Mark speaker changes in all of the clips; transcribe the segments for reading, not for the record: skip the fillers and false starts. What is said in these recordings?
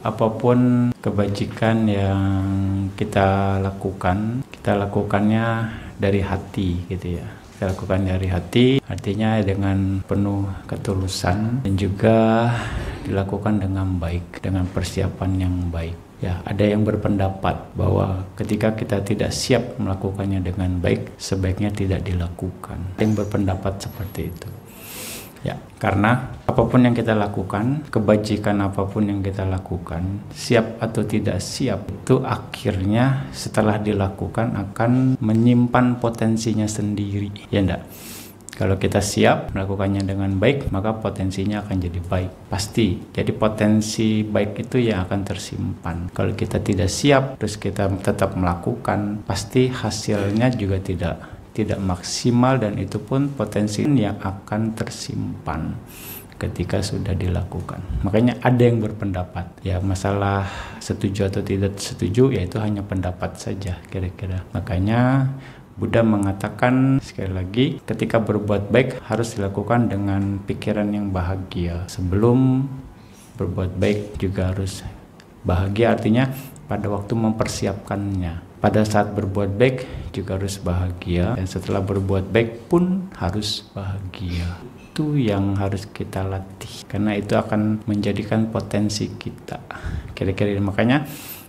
Speaker 1: apapun kebajikan yang kita lakukannya dari hati gitu ya. Kita lakukan dari hati, artinya dengan penuh ketulusan dan juga dilakukan dengan baik, dengan persiapan yang baik. Ya, ada yang berpendapat bahwa ketika kita tidak siap melakukannya dengan baik, sebaiknya tidak dilakukan. Ada yang berpendapat seperti itu. Ya, karena apapun yang kita lakukan, kebajikan apapun yang kita lakukan, siap atau tidak siap, itu akhirnya setelah dilakukan akan menyimpan potensinya sendiri, ya enggak? Kalau kita siap melakukannya dengan baik, maka potensinya akan jadi baik, pasti. Jadi potensi baik itu yang akan tersimpan. Kalau kita tidak siap, terus kita tetap melakukan, pasti hasilnya juga tidak maksimal, dan itu pun potensi yang akan tersimpan ketika sudah dilakukan. Makanya ada yang berpendapat, ya masalah setuju atau tidak setuju, ya itu hanya pendapat saja kira-kira. Makanya Buddha mengatakan sekali lagi, ketika berbuat baik harus dilakukan dengan pikiran yang bahagia. Sebelum berbuat baik juga harus bahagia, artinya pada waktu mempersiapkannya. Pada saat berbuat baik juga harus bahagia, dan setelah berbuat baik pun harus bahagia. Itu yang harus kita latih, karena itu akan menjadikan potensi kita. Kira-kira makanya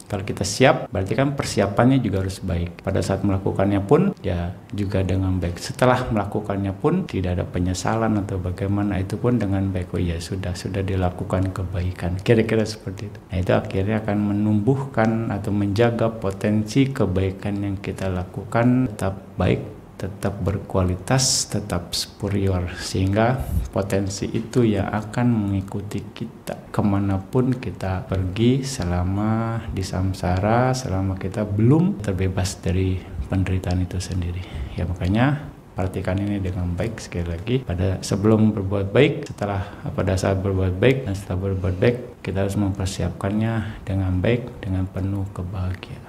Speaker 1: kalau kita siap, berarti kan persiapannya juga harus baik. Pada saat melakukannya pun, ya juga dengan baik. Setelah melakukannya pun, tidak ada penyesalan atau bagaimana, itu pun dengan baik. Oh ya sudah dilakukan kebaikan. Kira-kira seperti itu. Nah itu akhirnya akan menumbuhkan atau menjaga potensi kebaikan yang kita lakukan tetap baik, tetap berkualitas, tetap superior, sehingga potensi itu yang akan mengikuti kita kemanapun kita pergi selama di samsara, selama kita belum terbebas dari penderitaan itu sendiri. Ya makanya perhatikan ini dengan baik sekali lagi. Sebelum berbuat baik, pada saat berbuat baik, dan setelah berbuat baik, kita harus mempersiapkannya dengan baik, dengan penuh kebahagiaan.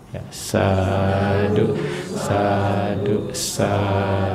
Speaker 1: Ya, sadu, sadu, sadu.